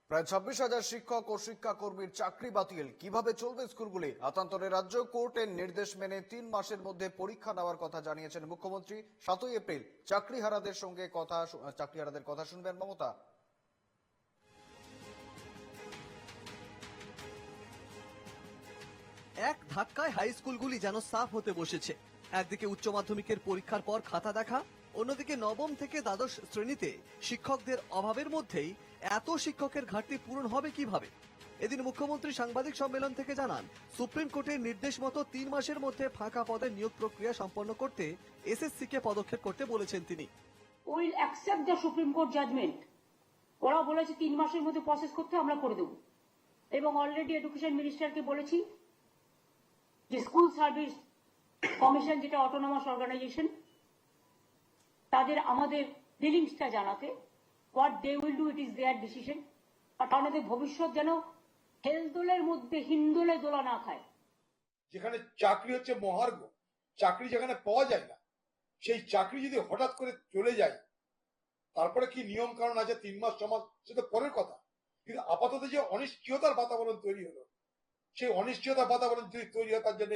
প্রায় 26,000 শিক্ষক ও শিক্ষাকর্মীর চাকরি বাতিল। কিভাবে চলবে স্কুলগুলি? আতান্তরে রাজ্য কোর্টের নির্দেশ মেনে 3 মাসের মধ্যে পরীক্ষা নেওয়ার কথা জানিয়েছেন মুখ্যমন্ত্রী। 7ই এপ্রিল চাকরিহারাদের কথা শুনবেন মমতা। এক ধাক্কায় হাই স্কুলগুলি যেন সাফ হতে বসেছে। একদিকে উচ্চ মাধ্যমিকের পরীক্ষার পর খাতা দেখা, অন্যদিকে নবম থেকে দ্বাদশ শ্রেণীতে শিক্ষকদের অভাবের মধ্যেই এত শিক্ষকের ঘাটতি পূরণ হবে কিভাবে? এদিন মুখ্যমন্ত্রী সাংবাদিক সম্মেলন থেকে জানান, সুপ্রিম কোর্টের নির্দেশ মতো 3 মাসের মধ্যে ফাঁকা পদের নিয়োগ প্রক্রিয়া সম্পন্ন করতে এসএসসি কে পদক্ষেপ করতে বলেছেন তিনি। Will accept the supreme court judgment. ওরা বলেছে 3 মাসের মধ্যে প্রসেস করতে আমরা করে দেব, এবং অলরেডি এডুকেশন মিনিস্টারকে বলেছি যে স্কুল সার্ভিস কমিশন, যেটা অটোনমাস অর্গানাইজেশন, তাদের আমাদের ফিলিংসটা জানাতে। What they will do, it is their decision. আর আমাদের ভবিষ্যৎ যেন হেলদোলের মধ্যে হিন্দোলে দোলা না খায়। যেখানে চাকরি হচ্ছে মহার্ঘ, চাকরি যেখানে পাওয়া যায় না, সেই চাকরি যদি হঠাৎ করে চলে যায়, তারপরে কি নিয়ম কানুন আছে 3 মাস 6 মাস, সেটা পরের কথা। কিন্তু আপাতত যে অনিশ্চয়তার বাতাবরণ তৈরি হলো, সেই অনিশ্চয়তার বাতাবরণ যদি তৈরি হয়, তার জন্য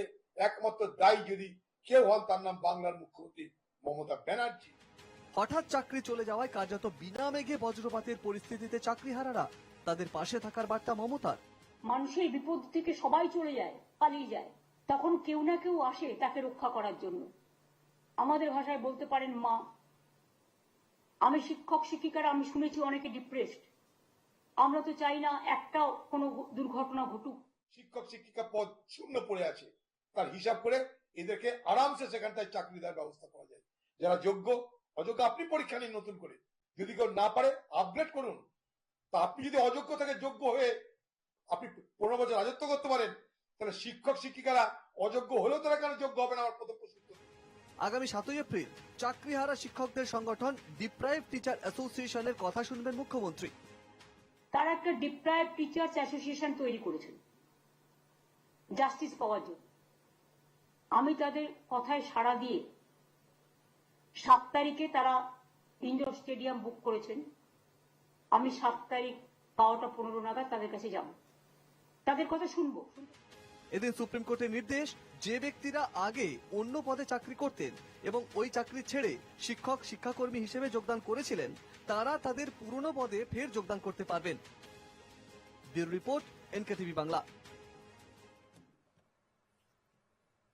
একমাত্র দায়ী যদি কেউ হন, তার নাম বাংলার মুখ্যমন্ত্রী মমতা ব্যানার্জি। হঠাৎ চাকরি চলে যাওয়ায় কার্যত বিনা মেঘে বজ্রপাতের পরিস্থিতিতে চাকরিহারারা, তাদের পাশে থাকার বার্তা মমতার। মানুষের বিপদ থেকে সবাই চলে যায়, পালিয়ে যায়, তখন কেউ না কেউ আসে তাকে রক্ষা করার জন্য। আমাদের ভাষায় বলতে পারেন মা। আমি শিক্ষক শিক্ষিকারা, আমি শুনেছি অনেকে ডিপ্রেসড। আমরা তো চাই না একটাও কোনো দুর্ঘটনা ঘটুক। শিক্ষক শিক্ষিকা পদ শূন্য পড়ে আছে, তার হিসাব করে এদেরকে আরামসে সেখানটায় চাকরি দেওয়ার ব্যবস্থা করা যায়। যারা যোগ্য অযোগ্য আপনি পরীক্ষা নিন নতুন করে, যদি কেউ না পারে আপগ্রেড করুন। তা আপনি যদি অযোগ্য থেকে যোগ্য হয়ে আপনি 15 বছর রাজত্ব করতে পারেন, তাহলে শিক্ষক শিক্ষিকারা অযোগ্য হলেও তারা কেন যোগ্য হবে না? আমার প্রথম প্রশ্ন। আগামী 7ই এপ্রিল চাকরিহারা শিক্ষকদের সংগঠন ডিপ্রাইভ টিচার অ্যাসোসিয়েশনের কথা শুনবেন মুখ্যমন্ত্রী। তারা একটা ডিপ্রাইভ টিচার্স অ্যাসোসিয়েশন তৈরি করেছেন জাস্টিস পাওয়ার জন্য। আমি তাদের কথায় সাড়া দিয়ে 7 তারিখে তারা ইনডোর স্টেডিয়াম বুক করেছেন। আমি 7 তারিখ 12টা 15 নাগাদ তাদের কাছে যাব, তাদের কথা শুনবো। এদিন সুপ্রিম কোর্টের নির্দেশ, যে ব্যক্তিরা আগে অন্য পদে চাকরি করতেন এবং ওই চাকরি ছেড়ে শিক্ষক শিক্ষাকর্মী হিসেবে যোগদান করেছিলেন, তারা তাদের পুরনো পদে ফের যোগদান করতে পারবেন। Bureau report, NKTV Bangla.